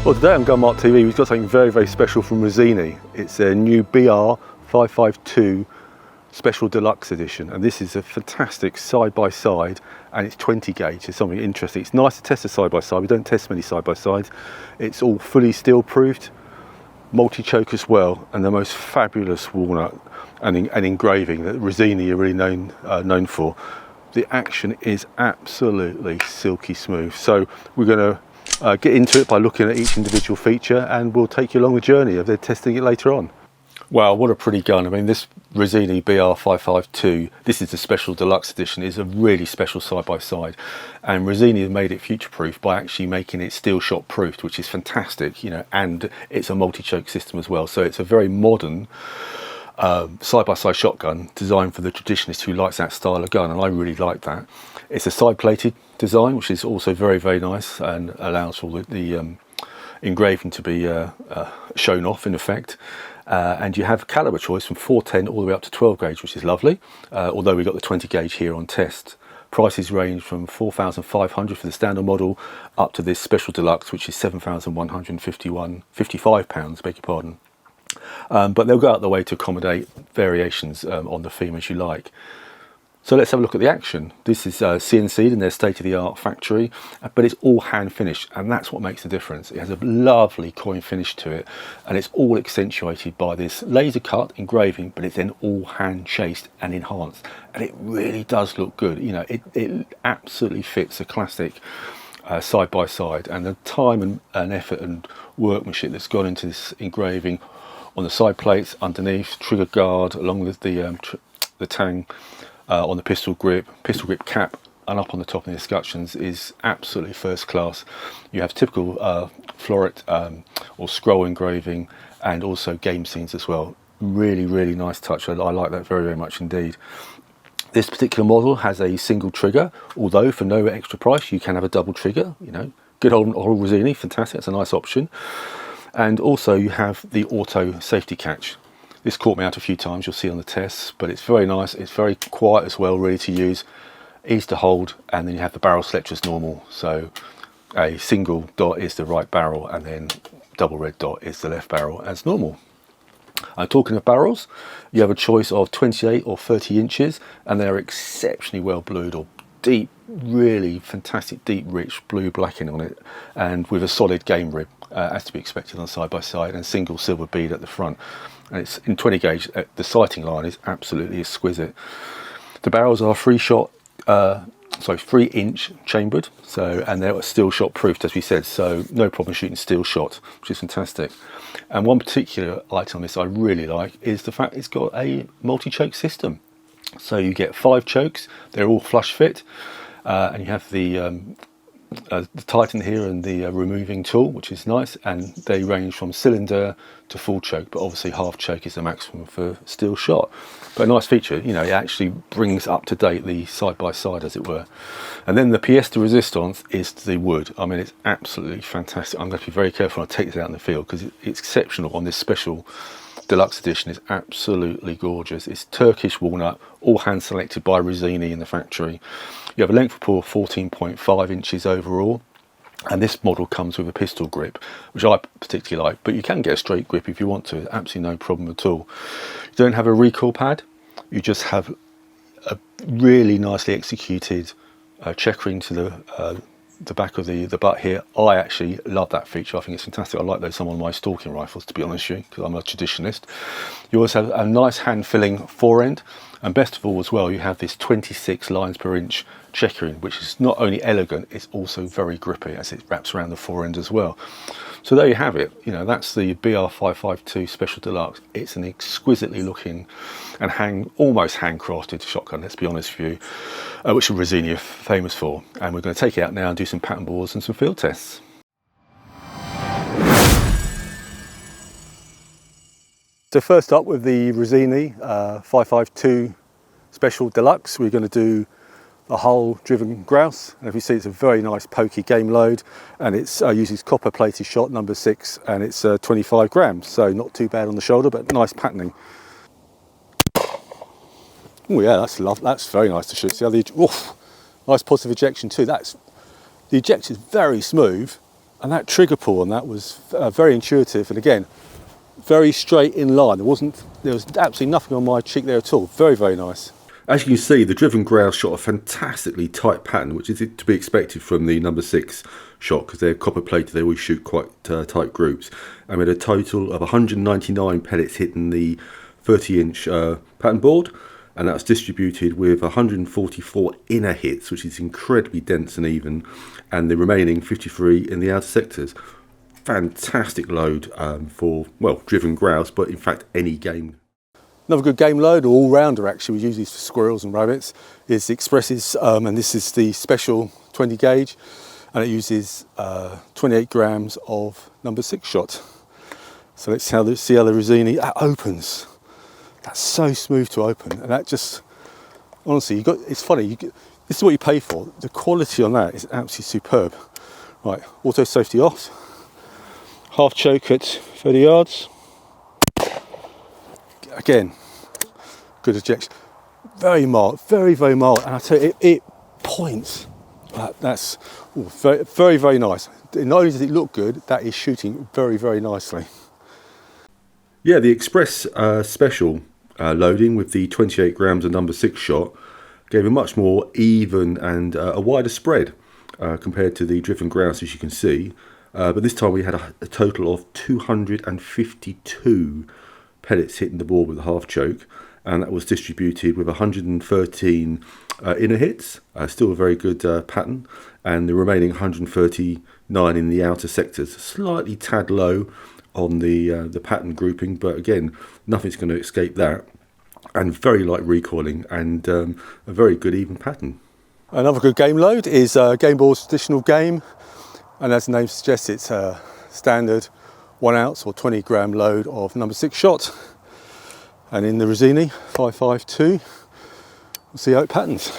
Well, today on Gun Mart TV we've got something very, very special from Rizzini. It's a new BR552 Special Deluxe edition, and this is a fantastic side-by-side, and it's 20 gauge. It's something interesting. It's nice to test a side-by-side. We don't test many side-by-sides. It's all fully steel-proofed, multi-choke as well, and the most fabulous walnut and engraving that Rizzini are really known for. The action is absolutely silky smooth. So we're going to get into it by looking at each individual feature, and we'll take you along the journey of their testing it later on. Wow, what a pretty gun. I mean, this Rizzini BR552, this is the Special Deluxe edition, is a really special side-by-side. And Rizzini have made it future-proof by actually making it steel shot proofed, which is fantastic, you know, and it's a multi-choke system as well. So it's a very modern side-by-side shotgun designed for the traditionalist who likes that style of gun, and I really like that. It's a side-plated design, which is also very, very nice and allows for the engraving to be shown off in effect. And you have calibre choice from 410 all the way up to 12 gauge, which is lovely, although we've got the 20 gauge here on test. Prices range from £4,500 for the standard model up to this Special Deluxe, which is £7,155, beg your pardon. But they'll go out the way to accommodate variations on the theme as you like. So let's have a look at the action. This is CNC'd in their state-of-the-art factory, but it's all hand finished, and that's what makes the difference. It has a lovely coin finish to it, and it's all accentuated by this laser cut engraving, but it's then all hand chased and enhanced, and it really does look good. You know, it absolutely fits a classic side by side, and the time and effort and workmanship that's gone into this engraving on the side plates, underneath, trigger guard, along with the tang, on the pistol grip cap, and up on the top of the escutcheons is absolutely first class. You have typical floret or scroll engraving, and also game scenes as well. Really, really nice touch. I like that very, very much indeed. This particular model has a single trigger, although for no extra price you can have a double trigger. You know, good old Rizzini, fantastic. It's a nice option. And also you have the auto safety catch. This caught me out a few times, you'll see on the tests, but it's very nice. It's very quiet as well, ready to use, easy to hold, and then you have the barrel selection as normal. So a single dot is the right barrel, and then double red dot is the left barrel as normal. Talking of barrels, you have a choice of 28 or 30 inches, and they're exceptionally well blued, or deep, really fantastic deep rich blue blacking on it, and with a solid game rib as to be expected on side by side, and single silver bead at the front. And it's in 20 gauge. The sighting line is absolutely exquisite. The barrels are 3-inch chambered, so, and they're steel shot proofed, as we said, so no problem shooting steel shot, which is fantastic. And one particular item on this I really like is the fact it's got a multi-choke system. So you get 5 chokes, they're all flush fit, and you have the Titan here and the removing tool, which is nice, and they range from cylinder to full choke, but obviously half choke is the maximum for steel shot. But a nice feature, you know, it actually brings up to date the side by side, as it were. And then the pièce de résistance is the wood. I mean, it's absolutely fantastic. I'm going to be very careful when I take this out in the field, because it's exceptional on this Special Deluxe edition. It's absolutely gorgeous. It's Turkish walnut, all hand selected by Rizzini in the factory. You have a length of pull of 14.5 inches overall, and this model comes with a pistol grip, which I particularly like, but you can get a straight grip if you want to. Absolutely no problem at all. You don't have a recoil pad, you just have a really nicely executed checkering to the back of the butt here. I actually love that feature. I think it's fantastic. I like those on my stalking rifles, to be honest with you, because I'm a traditionalist. You also have a nice hand filling forend, and best of all as well, you have this 26 lines per inch checkering, which is not only elegant, it's also very grippy as it wraps around the forend as well. So there you have it. You know, that's the BR552 Special Deluxe. It's an exquisitely looking and almost handcrafted shotgun, let's be honest with you, which Rizzini are famous for. And we're going to take it out now and do some pattern bores and some field tests. So first up with the Rizzini 552 Special Deluxe, we're going to do a hull driven grouse, and if you see, it's a very nice pokey game load, and it uses copper plated shot number 6, and it's 25 grams, so not too bad on the shoulder, but nice patterning. Oh yeah, that's very nice to shoot. See how nice positive ejection too. The ejection is very smooth, And that trigger pull on that was very intuitive, and again, very straight in line. There was absolutely nothing on my cheek there at all. Very, very nice. As you can see, the driven grouse shot a fantastically tight pattern, which is to be expected from the number 6 shot, because they're copper plated, they always shoot quite tight groups. And we had a total of 199 pellets hitting the 30-inch pattern board, and that's distributed with 144 inner hits, which is incredibly dense and even, and the remaining 53 in the outer sectors. Fantastic load for, well, driven grouse, but in fact any game. Another good game load, or all-rounder actually, we use these for squirrels and rabbits, is the Expresses, and this is the special 20 gauge, and it uses 28 grams of number 6 shot. So let's see how the Rizzini, that opens. That's so smooth to open, and that just, honestly, it's funny, this is what you pay for. The quality on that is absolutely superb. Right, auto safety off, half choke at 30 yards. Again, good ejection. Very mild, very, very mild, and I tell you, it points. That's very, very, very nice. Not only does it look good, that is shooting very, very nicely. Yeah, the Express Special loading with the 28 grams of number 6 shot gave a much more even and a wider spread compared to the driven grouse, as you can see. But this time we had a total of 252 pellets hitting the board with a half choke, and that was distributed with 113 inner hits, still a very good pattern, and the remaining 139 in the outer sectors. Slightly tad low on the pattern grouping, but again, nothing's going to escape that, and very light recoiling, and a very good even pattern. Another good game load is Game Board's traditional game, and as the name suggests, it's a standard 1 ounce or 20 gram load of number 6 shot, and in the Rizzini 552 we'll see how it patterns.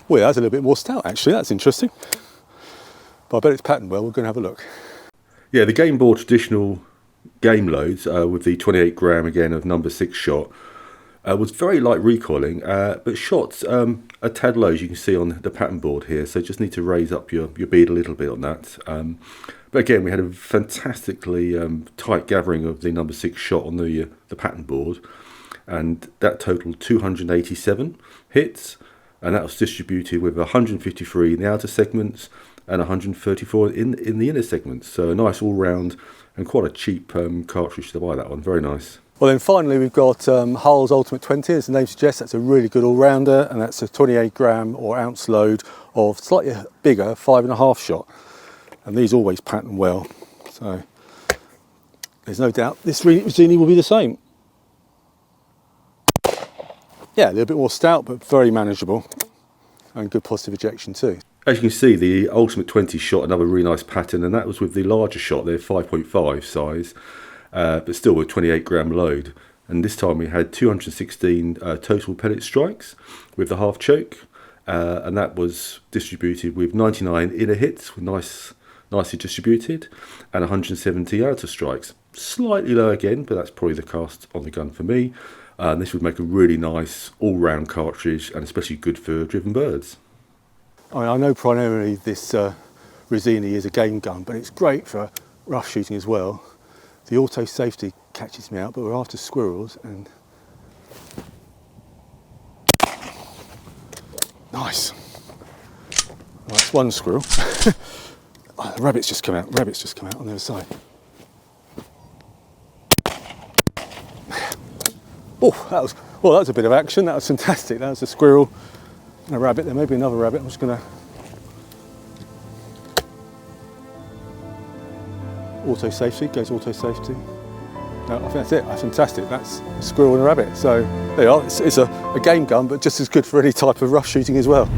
Well, that's a little bit more stout actually, that's interesting, but I bet it's patterned well. We're going to have a look. Yeah, the Game Board traditional game loads with the 28 gram again of number 6 shot was very light recoiling, but shot a tad low, as you can see on the pattern board here, so just need to raise up your bead a little bit on that. But again, we had a fantastically tight gathering of the number 6 shot on the pattern board, and that totaled 287 hits, and that was distributed with 153 in the outer segments and 134 in the inner segments. So a nice all-round and quite a cheap cartridge to buy, that one. Very nice. Well, then finally we've got Hull's Ultimate 20. As the name suggests, that's a really good all-rounder, and that's a 28 gram or ounce load of slightly bigger 5.5 shot. And these always pattern well, so there's no doubt this Rizzini will be the same. Yeah, a little bit more stout, but very manageable, and good positive ejection too. As you can see, the Ultimate 20 shot another really nice pattern, and that was with the larger shot, they're 5.5 size, but still with 28 gram load. And this time we had 216 total pellet strikes with the half choke, and that was distributed with 99 inner hits, nicely distributed, and 170 outer strikes. Slightly low again, but that's probably the cast on the gun for me. This would make a really nice all-round cartridge, and especially good for driven birds. I know primarily this Rizzini is a game gun, but it's great for rough shooting as well. The auto safety catches me out, but we're after squirrels, and nice. Well, that's one squirrel. Oh, the rabbit's just come out. Rabbit's just come out on the other side. Oh, that was a bit of action. That was fantastic. That was a squirrel and a rabbit. There may be another rabbit. I'm just going to auto safety. Goes auto safety. No, I think that's it. That's fantastic. That's a squirrel and a rabbit. So there you are. It's a game gun, but just as good for any type of rough shooting as well.